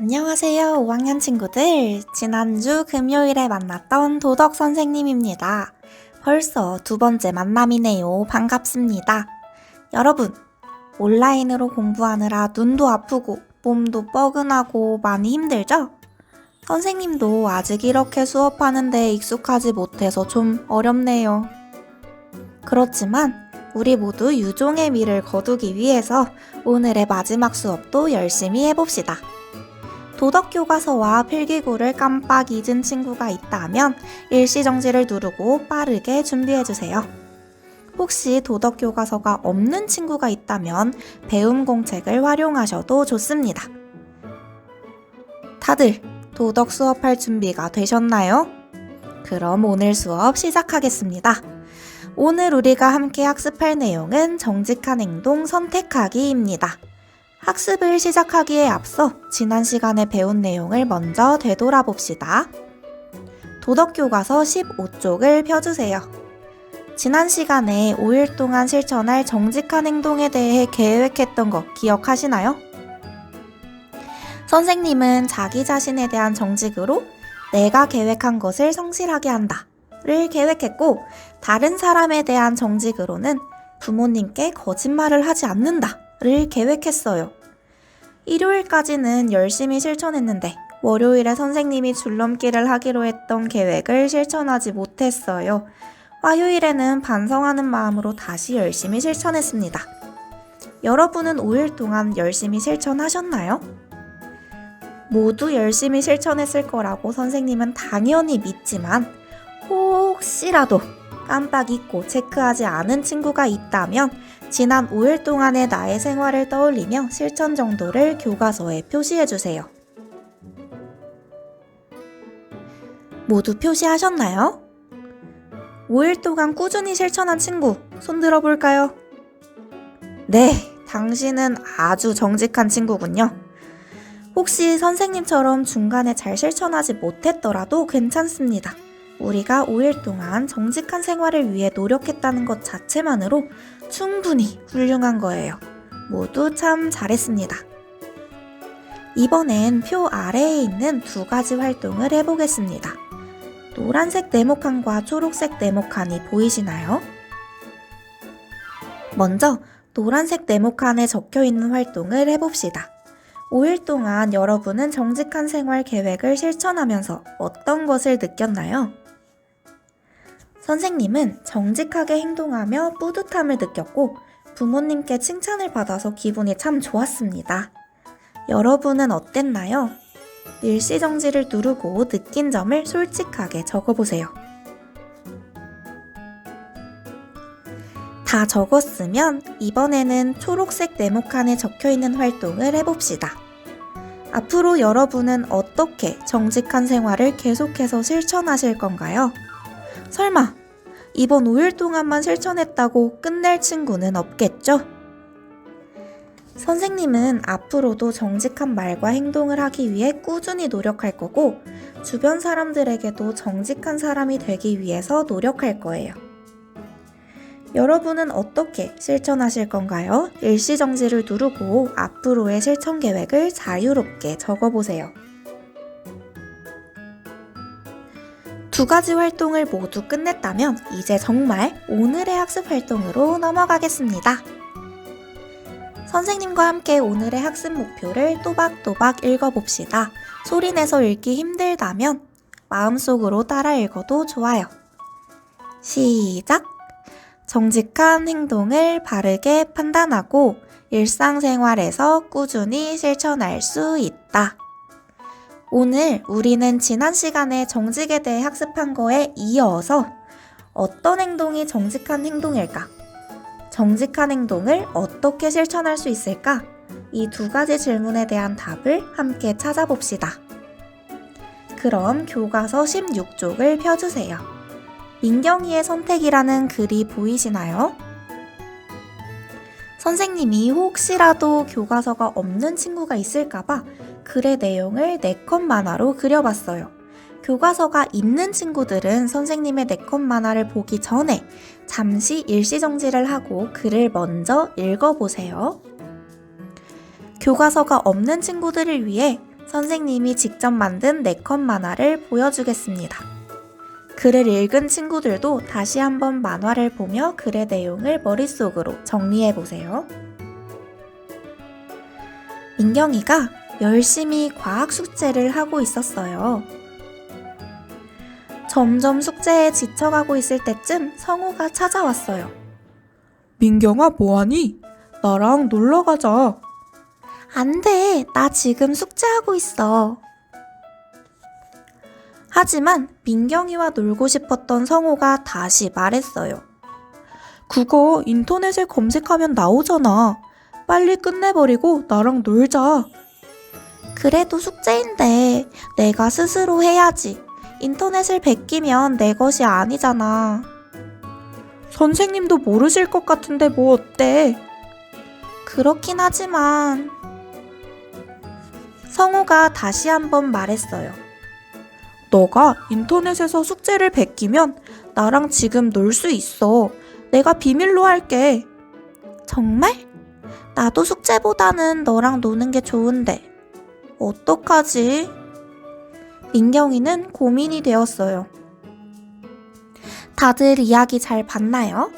안녕하세요, 5학년 친구들. 지난주 금요일에 만났던 도덕 선생님입니다. 벌써 두 번째 만남이네요. 반갑습니다. 여러분, 온라인으로 공부하느라 눈도 아프고 몸도 뻐근하고 많이 힘들죠? 선생님도 아직 이렇게 수업하는데 익숙하지 못해서 좀 어렵네요. 그렇지만 우리 모두 유종의 미를 거두기 위해서 오늘의 마지막 수업도 열심히 해봅시다. 도덕교과서와 필기구를 깜빡 잊은 친구가 있다면 일시정지를 누르고 빠르게 준비해주세요. 혹시 도덕교과서가 없는 친구가 있다면 배움공책을 활용하셔도 좋습니다. 다들 도덕 수업할 준비가 되셨나요? 그럼 오늘 수업 시작하겠습니다. 오늘 우리가 함께 학습할 내용은 정직한 행동 선택하기입니다. 학습을 시작하기에 앞서 지난 시간에 배운 내용을 먼저 되돌아봅시다. 도덕교과서 15쪽을 펴주세요. 지난 시간에 5일 동안 실천할 정직한 행동에 대해 계획했던 거 기억하시나요? 선생님은 자기 자신에 대한 정직으로 내가 계획한 것을 성실하게 한다를 계획했고, 다른 사람에 대한 정직으로는 부모님께 거짓말을 하지 않는다를 계획했어요. 일요일까지는 열심히 실천했는데 월요일에 선생님이 줄넘기를 하기로 했던 계획을 실천하지 못했어요. 화요일에는 반성하는 마음으로 다시 열심히 실천했습니다. 여러분은 5일 동안 열심히 실천하셨나요? 모두 열심히 실천했을 거라고 선생님은 당연히 믿지만 혹시라도 깜빡 잊고 체크하지 않은 친구가 있다면 지난 5일 동안의 나의 생활을 떠올리며 실천 정도를 교과서에 표시해주세요. 모두 표시하셨나요? 5일 동안 꾸준히 실천한 친구, 손 들어볼까요? 네, 당신은 아주 정직한 친구군요. 혹시 선생님처럼 중간에 잘 실천하지 못했더라도 괜찮습니다. 우리가 5일 동안 정직한 생활을 위해 노력했다는 것 자체만으로 충분히 훌륭한 거예요. 모두 참 잘했습니다. 이번엔 표 아래에 있는 두 가지 활동을 해보겠습니다. 노란색 네모칸과 초록색 네모칸이 보이시나요? 먼저 노란색 네모칸에 적혀있는 활동을 해봅시다. 5일 동안 여러분은 정직한 생활 계획을 실천하면서 어떤 것을 느꼈나요? 선생님은 정직하게 행동하며 뿌듯함을 느꼈고 부모님께 칭찬을 받아서 기분이 참 좋았습니다. 여러분은 어땠나요? 일시정지를 누르고 느낀 점을 솔직하게 적어보세요. 다 적었으면 이번에는 초록색 네모칸에 적혀있는 활동을 해봅시다. 앞으로 여러분은 어떻게 정직한 생활을 계속해서 실천하실 건가요? 설마 이번 5일 동안만 실천했다고 끝낼 친구는 없겠죠? 선생님은 앞으로도 정직한 말과 행동을 하기 위해 꾸준히 노력할 거고 주변 사람들에게도 정직한 사람이 되기 위해서 노력할 거예요. 여러분은 어떻게 실천하실 건가요? 일시정지를 누르고 앞으로의 실천 계획을 자유롭게 적어보세요. 두 가지 활동을 모두 끝냈다면 이제 정말 오늘의 학습 활동으로 넘어가겠습니다. 선생님과 함께 오늘의 학습 목표를 또박또박 읽어봅시다. 소리내서 읽기 힘들다면 마음속으로 따라 읽어도 좋아요. 시작! 정직한 행동을 바르게 판단하고 일상생활에서 꾸준히 실천할 수 있다. 오늘 우리는 지난 시간에 정직에 대해 학습한 거에 이어서 어떤 행동이 정직한 행동일까? 정직한 행동을 어떻게 실천할 수 있을까? 이 두 가지 질문에 대한 답을 함께 찾아봅시다. 그럼 교과서 16쪽을 펴주세요. 민경이의 선택이라는 글이 보이시나요? 선생님이 혹시라도 교과서가 없는 친구가 있을까봐 글의 내용을 4컷 만화로 그려봤어요. 교과서가 있는 친구들은 선생님의 4컷 만화를 보기 전에 잠시 일시정지를 하고 글을 먼저 읽어보세요. 교과서가 없는 친구들을 위해 선생님이 직접 만든 4컷 만화를 보여주겠습니다. 글을 읽은 친구들도 다시 한번 만화를 보며 글의 내용을 머릿속으로 정리해보세요. 민경이가 열심히 과학 숙제를 하고 있었어요. 점점 숙제에 지쳐가고 있을 때쯤 성우가 찾아왔어요. 민경아, 뭐하니? 나랑 놀러 가자. 안 돼, 나 지금 숙제하고 있어. 하지만 민경이와 놀고 싶었던 성우가 다시 말했어요. 그거 인터넷에 검색하면 나오잖아. 빨리 끝내버리고 나랑 놀자. 그래도 숙제인데 내가 스스로 해야지. 인터넷을 베끼면 내 것이 아니잖아. 선생님도 모르실 것 같은데 뭐 어때? 그렇긴 하지만 성우가 다시 한번 말했어요. 너가 인터넷에서 숙제를 베끼면 나랑 지금 놀 수 있어. 내가 비밀로 할게. 정말? 나도 숙제보다는 너랑 노는 게 좋은데 어떡하지? 민경이는 고민이 되었어요. 다들 이야기 잘 봤나요?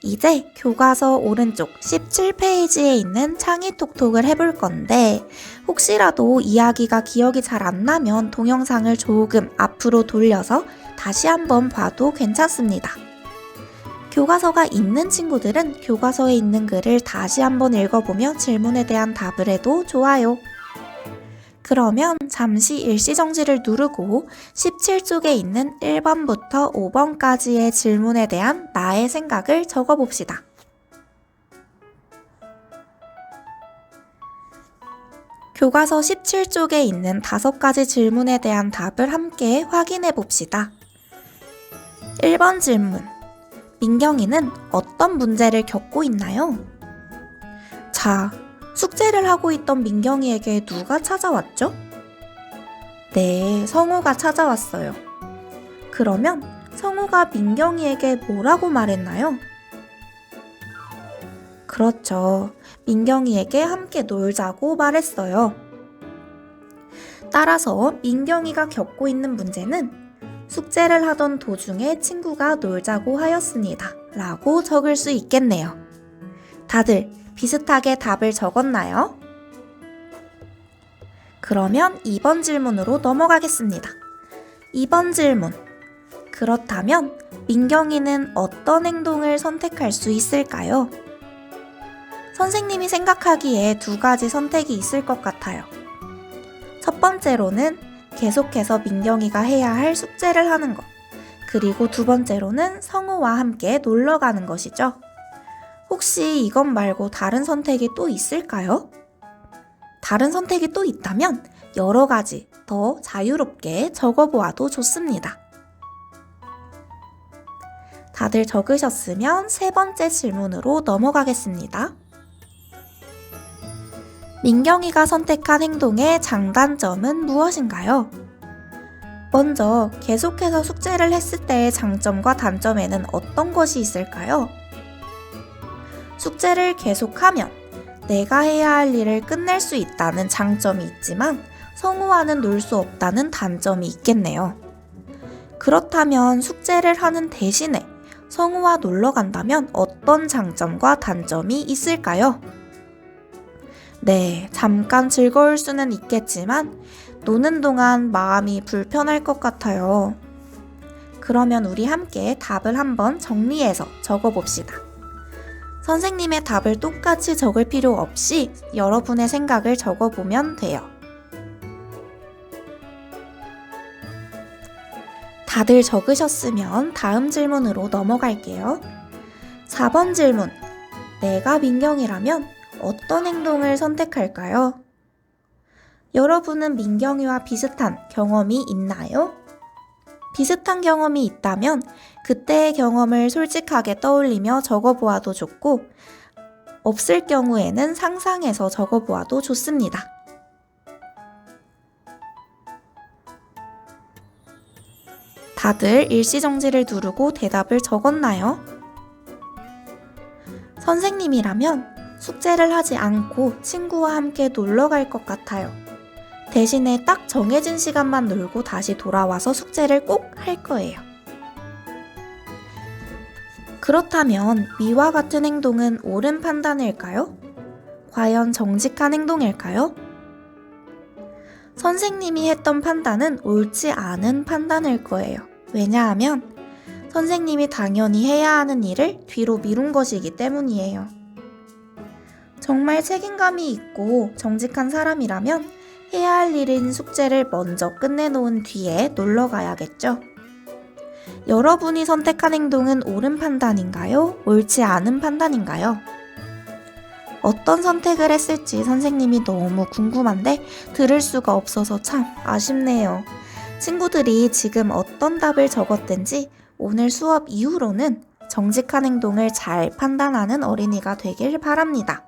이제 교과서 오른쪽 17페이지에 있는 창의톡톡을 해볼 건데 혹시라도 이야기가 기억이 잘 안 나면 동영상을 조금 앞으로 돌려서 다시 한번 봐도 괜찮습니다. 교과서가 있는 친구들은 교과서에 있는 글을 다시 한번 읽어보며 질문에 대한 답을 해도 좋아요. 그러면 잠시 일시정지를 누르고 17쪽에 있는 1번부터 5번까지의 질문에 대한 나의 생각을 적어봅시다. 교과서 17쪽에 있는 5가지 질문에 대한 답을 함께 확인해 봅시다. 1번 질문. 민경이는 어떤 문제를 겪고 있나요? 자, 숙제를 하고 있던 민경이에게 누가 찾아왔죠? 네, 성우가 찾아왔어요. 그러면 성우가 민경이에게 뭐라고 말했나요? 그렇죠. 민경이에게 함께 놀자고 말했어요. 따라서 민경이가 겪고 있는 문제는 숙제를 하던 도중에 친구가 놀자고 하였습니다. 라고 적을 수 있겠네요. 다들 비슷하게 답을 적었나요? 그러면 2번 질문으로 넘어가겠습니다. 2번 질문. 그렇다면 민경이는 어떤 행동을 선택할 수 있을까요? 선생님이 생각하기에 2가지 선택이 있을 것 같아요. 첫 번째로는 계속해서 민경이가 해야 할 숙제를 하는 것. 그리고 2번째로는 성우와 함께 놀러 가는 것이죠. 혹시 이것 말고 다른 선택이 또 있을까요? 다른 선택이 또 있다면 여러 가지 더 자유롭게 적어보아도 좋습니다. 다들 적으셨으면 3번째 질문으로 넘어가겠습니다. 민경이가 선택한 행동의 장단점은 무엇인가요? 먼저 계속해서 숙제를 했을 때의 장점과 단점에는 어떤 것이 있을까요? 숙제를 계속하면 내가 해야 할 일을 끝낼 수 있다는 장점이 있지만 성우와는 놀 수 없다는 단점이 있겠네요. 그렇다면 숙제를 하는 대신에 성우와 놀러 간다면 어떤 장점과 단점이 있을까요? 네, 잠깐 즐거울 수는 있겠지만 노는 동안 마음이 불편할 것 같아요. 그러면 우리 함께 답을 한번 정리해서 적어봅시다. 선생님의 답을 똑같이 적을 필요 없이 여러분의 생각을 적어보면 돼요. 다들 적으셨으면 다음 질문으로 넘어갈게요. 4번 질문. 내가 민경이라면 어떤 행동을 선택할까요? 여러분은 민경이와 비슷한 경험이 있나요? 비슷한 경험이 있다면 그때의 경험을 솔직하게 떠올리며 적어보아도 좋고 없을 경우에는 상상해서 적어보아도 좋습니다. 다들 일시정지를 누르고 대답을 적었나요? 선생님이라면 숙제를 하지 않고 친구와 함께 놀러 갈 것 같아요. 대신에 딱 정해진 시간만 놀고 다시 돌아와서 숙제를 꼭 할 거예요. 그렇다면 미와 같은 행동은 옳은 판단일까요? 과연 정직한 행동일까요? 선생님이 했던 판단은 옳지 않은 판단일 거예요. 왜냐하면 선생님이 당연히 해야 하는 일을 뒤로 미룬 것이기 때문이에요. 정말 책임감이 있고 정직한 사람이라면 해야 할 일인 숙제를 먼저 끝내놓은 뒤에 놀러 가야겠죠. 여러분이 선택한 행동은 옳은 판단인가요? 옳지 않은 판단인가요? 어떤 선택을 했을지 선생님이 너무 궁금한데 들을 수가 없어서 참 아쉽네요. 친구들이 지금 어떤 답을 적었든지 오늘 수업 이후로는 정직한 행동을 잘 판단하는 어린이가 되길 바랍니다.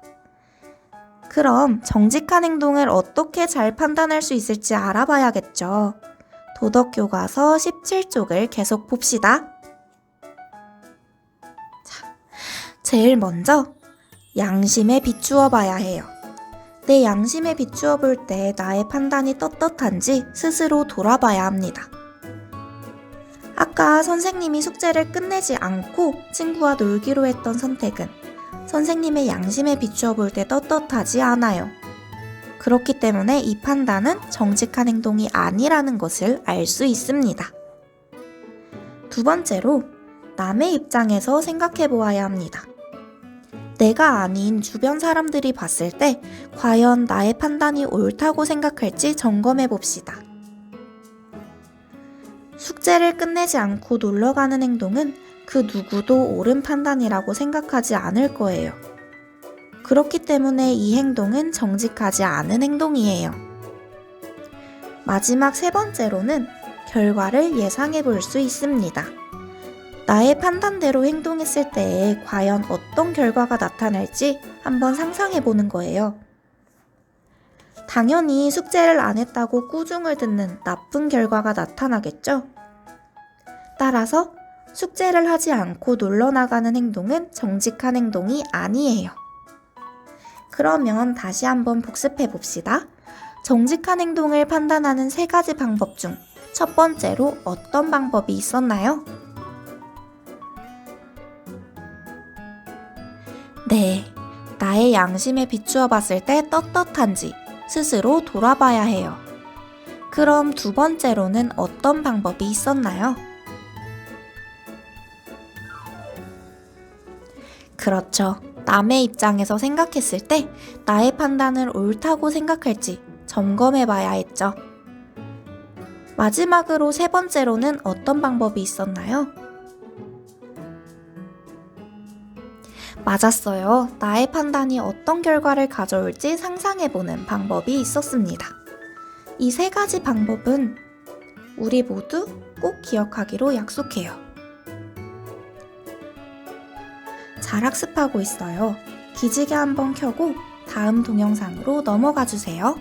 그럼 정직한 행동을 어떻게 잘 판단할 수 있을지 알아봐야겠죠. 도덕교과서 17쪽을 계속 봅시다. 자, 제일 먼저 양심에 비추어 봐야 해요. 내 양심에 비추어 볼 때 나의 판단이 떳떳한지 스스로 돌아봐야 합니다. 아까 선생님이 숙제를 끝내지 않고 친구와 놀기로 했던 선택은 선생님의 양심에 비추어 볼 때 떳떳하지 않아요. 그렇기 때문에 이 판단은 정직한 행동이 아니라는 것을 알 수 있습니다. 두 번째로, 남의 입장에서 생각해 보아야 합니다. 내가 아닌 주변 사람들이 봤을 때 과연 나의 판단이 옳다고 생각할지 점검해 봅시다. 숙제를 끝내지 않고 놀러 가는 행동은 그 누구도 옳은 판단이라고 생각하지 않을 거예요. 그렇기 때문에 이 행동은 정직하지 않은 행동이에요. 마지막 세 번째로는 결과를 예상해 볼 수 있습니다. 나의 판단대로 행동했을 때에 과연 어떤 결과가 나타날지 한번 상상해 보는 거예요. 당연히 숙제를 안 했다고 꾸중을 듣는 나쁜 결과가 나타나겠죠? 따라서 숙제를 하지 않고 놀러 나가는 행동은 정직한 행동이 아니에요. 그러면 다시 한번 복습해 봅시다. 정직한 행동을 판단하는 세 가지 방법 중 첫 번째로 어떤 방법이 있었나요? 네, 나의 양심에 비추어 봤을 때 떳떳한지 스스로 돌아봐야 해요. 그럼 두 번째로는 어떤 방법이 있었나요? 그렇죠. 남의 입장에서 생각했을 때 나의 판단을 옳다고 생각할지 점검해 봐야 했죠. 마지막으로 세 번째로는 어떤 방법이 있었나요? 맞았어요. 나의 판단이 어떤 결과를 가져올지 상상해보는 방법이 있었습니다. 이 세 가지 방법은 우리 모두 꼭 기억하기로 약속해요. 잘 학습하고 있어요. 기지개 한번 켜고 다음 동영상으로 넘어가 주세요.